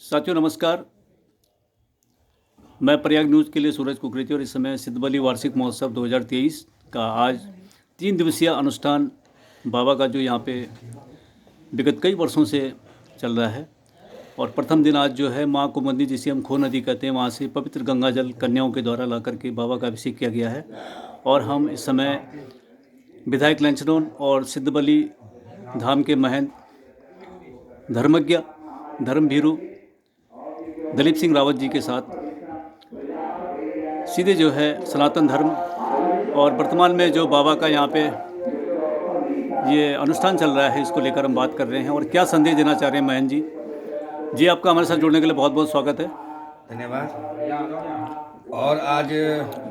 साथियों नमस्कार। मैं प्रयाग न्यूज़ के लिए सूरज कुकरेती और इस समय सिद्धबली वार्षिक महोत्सव 2023 का आज 3 दिवसीय अनुष्ठान बाबा का जो यहाँ पे विगत कई वर्षों से चल रहा है और प्रथम दिन आज जो है माँ कुमुदनी जिसे हम खो नदी कहते हैं वहाँ से पवित्र गंगा जल कन्याओं के द्वारा ला करके बाबा का अभिषेक किया गया है और हम इस समय विधायक लंचनोन और सिद्धबली धाम के महंत धर्मज्ञ धर्मभीरू दलीप सिंह रावत जी के साथ सीधे जो है सनातन धर्म और वर्तमान में जो बाबा का यहाँ पे ये अनुष्ठान चल रहा है इसको लेकर हम बात कर रहे हैं और क्या संदेश देना चाह रहे हैं महंत जी। आपका हमारे साथ जुड़ने के लिए बहुत बहुत स्वागत है। धन्यवाद। और आज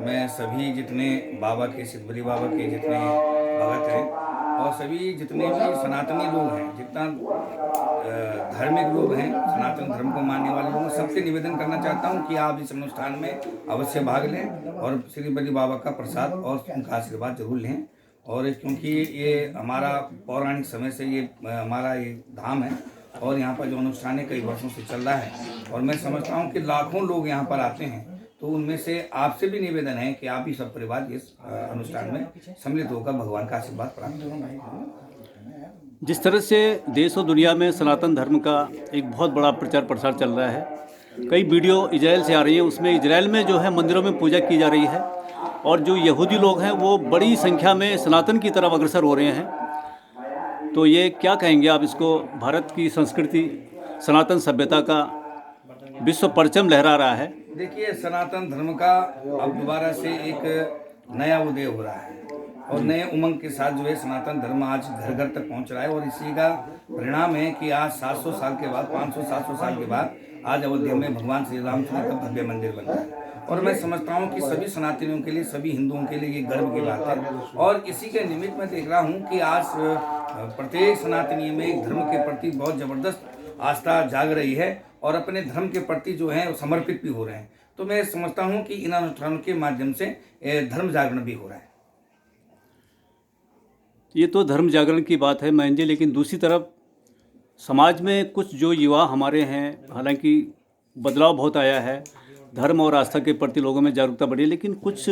मैं सभी जितने बाबा के सिद्धबली बाबा के जितने भगत हैं और सभी जितने भी सनातनी लोग हैं, जितना धार्मिक लोग हैं, सनातन धर्म को मानने वाले लोग, सबसे निवेदन करना चाहता हूं कि आप इस अनुष्ठान में अवश्य भाग लें और श्री बली बाबा का प्रसाद और उनका आशीर्वाद जरूर लें। और क्योंकि ये हमारा पौराणिक समय से ये हमारा ये धाम है और यहाँ पर जो अनुष्ठान है कई वर्षों से चल रहा है और मैं समझता हूँ कि लाखों लोग यहाँ पर आते हैं, तो उनमें से आपसे भी निवेदन है कि आप ही सब परिवार इस अनुष्ठान में सम्मिलित होकर भगवान का आशीर्वाद प्राप्त करें। जिस तरह से देश और दुनिया में सनातन धर्म का एक बहुत बड़ा प्रचार प्रसार चल रहा है, कई वीडियो इजराइल से आ रही है, उसमें इजराइल में जो है मंदिरों में पूजा की जा रही है और जो यहूदी लोग हैं वो बड़ी संख्या में सनातन की तरफ अग्रसर हो रहे हैं। तो ये क्या कहेंगे आप इसको? भारत की संस्कृति सनातन सभ्यता का विश्व परचम लहरा रहा है। देखिए, सनातन धर्म का अब दोबारा से एक नया उदय हो रहा है और नए उमंग के साथ जो है सनातन धर्म आज घर घर तक पहुंच रहा है और इसी का परिणाम है कि आज 700 साल के बाद 500-700 साल के बाद आज अयोध्या में भगवान श्री रामचंद्र का भव्य मंदिर बन रहा है और मैं समझता हूं कि सभी सनातनियों के लिए, सभी हिंदुओं के लिए ये गर्व की बात है। और इसी के निमित्त मैं देख रहा हूं कि आज प्रत्येक सनातनी में एक धर्म के प्रति बहुत जबरदस्त आस्था जाग रही है और अपने धर्म के प्रति जो है समर्पित भी हो रहे हैं। तो मैं समझता हूं कि इन अनुष्ठानों के माध्यम से धर्म जागरण भी हो रहा है। ये तो धर्म जागरण की बात है महंत जी, लेकिन दूसरी तरफ समाज में कुछ जो युवा हमारे हैं, हालांकि बदलाव बहुत आया है, धर्म और आस्था के प्रति लोगों में जागरूकता बढ़ी है, लेकिन कुछ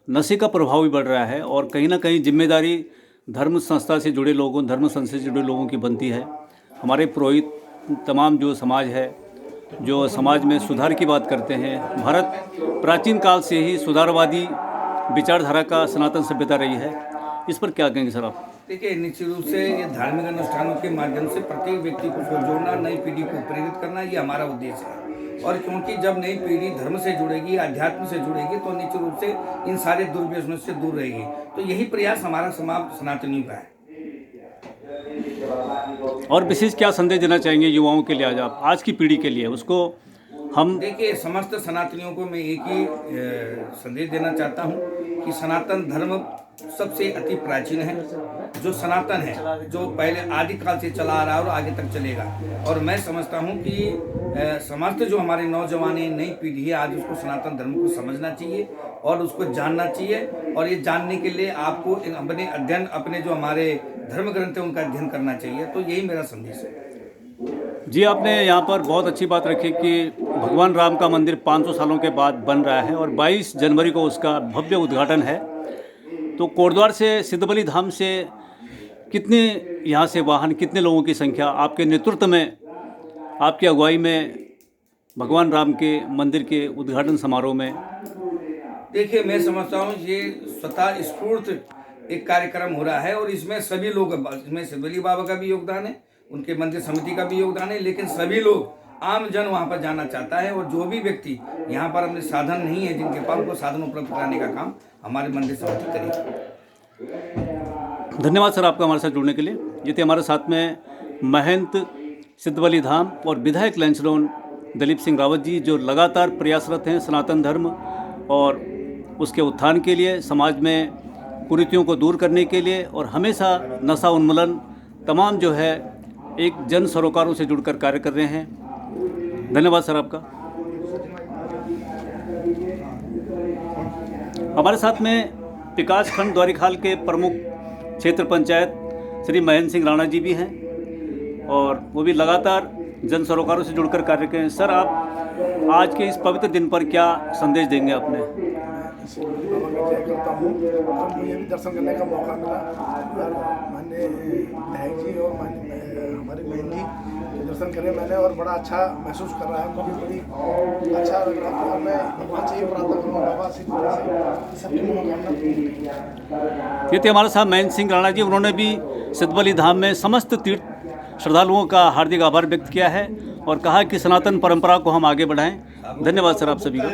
नशे का प्रभाव भी बढ़ रहा है और कहीं ना कहीं जिम्मेदारी धर्म संस्था से जुड़े लोगों, धर्म संस्था से जुड़े लोगों की बनती है। हमारे पुरोहित तमाम जो समाज है, जो समाज में सुधार की बात करते हैं, भारत प्राचीन काल से ही सुधारवादी विचारधारा का सनातन सभ्यता रही है, इस पर क्या कहेंगे सर आप? देखिए, निश्चित रूप से ये धार्मिक अनुष्ठानों के माध्यम से प्रत्येक व्यक्ति को जोड़ना, नई पीढ़ी को प्रेरित करना, ये हमारा उद्देश्य है। और क्योंकि जब नई पीढ़ी धर्म से जुड़ेगी, अध्यात्म से जुड़ेगी, तो निश्चित रूप से इन सारे दुर्व्यसनों से दूर रहेगी। तो यही प्रयास हमारा समाज सनातनियों का है। और विशेष क्या संदेश देना चाहेंगे युवाओं के लिए, आज की पीढ़ी के लिए? उसको हम देखिए, समस्त सनातनियों को मैं एक ही संदेश देना चाहता हूँ कि सनातन धर्म सबसे अति प्राचीन है, जो सनातन है, जो पहले आदिकाल से चला आ रहा है और आगे तक चलेगा। और मैं समझता हूँ कि समस्त जो हमारे नौजवान नई पीढ़ी है, आज उसको सनातन धर्म को समझना चाहिए और उसको जानना चाहिए। और ये जानने के लिए आपको अपने अध्ययन, अपने जो हमारे धर्म ग्रंथ है उनका अध्ययन करना चाहिए। तो यही मेरा संदेश है जी। आपने यहाँ पर बहुत अच्छी बात रखी कि भगवान राम का मंदिर 500 सालों के बाद बन रहा है और 22 जनवरी को उसका भव्य उद्घाटन है। तो कोटद्वार से सिद्धबली धाम से कितने यहाँ से वाहन, कितने लोगों की संख्या आपके नेतृत्व में, आपकी अगुवाई में भगवान राम के मंदिर के उद्घाटन समारोह में? देखिए, मैं समझता हूँ ये स्वतः स्फूर्त एक कार्यक्रम हो रहा है और इसमें सभी लोग, इसमें सिद्धबली बाबा का भी योगदान है, उनके मंदिर समिति का भी योगदान है, लेकिन सभी लोग, आम जन वहाँ पर जाना चाहता है। और जो भी व्यक्ति यहाँ पर अपने साधन नहीं है, जिनके पास, उनको साधन उपलब्ध कराने का काम हमारे मंदिर समिति करेगी। धन्यवाद सर आपका हमारे साथ जुड़ने के लिए। ये थे हमारे साथ में महंत सिद्धबली धाम और विधायक लंचनोन दलीप सिंह रावत जी, जो लगातार प्रयासरत हैं सनातन धर्म और उसके उत्थान के लिए, समाज में कुरीतियों को दूर करने के लिए और हमेशा नशा उन्मूलन तमाम जो है एक जन सरोकारों से जुड़कर कार्य कर रहे हैं। धन्यवाद सर आपका। हमारे साथ में विकास खंड द्वारिखाल के प्रमुख क्षेत्र पंचायत श्री महेंद्र सिंह राणा जी भी हैं और वो भी लगातार जन सरोकारों से जुड़कर कार्य करें। सर, आप आज के इस पवित्र दिन पर क्या संदेश देंगे अपने? बाबा का जय करता हूँ और मुझे भी दर्शन करने का मौका मिला और माननीय विधायक जी और माननीय हमारी बहन जी के दर्शन करे मैंने और बड़ा अच्छा महसूस कर रहा है, मुझे बड़ी अच्छा लग रहा है और मैं भगवान से ये प्रार्थना करूँगा बाबा से सबकी मनोकामना पूरी। ये थे हमारे साथ महेंद्र सिंह राणा जी। उन्होंने भी सिद्धबली धाम में समस्त तीर्थ श्रद्धालुओं का हार्दिक आभार व्यक्त किया है और कहा कि सनातन परंपरा को हम आगे बढ़ाएं। धन्यवाद सर आप सभी का।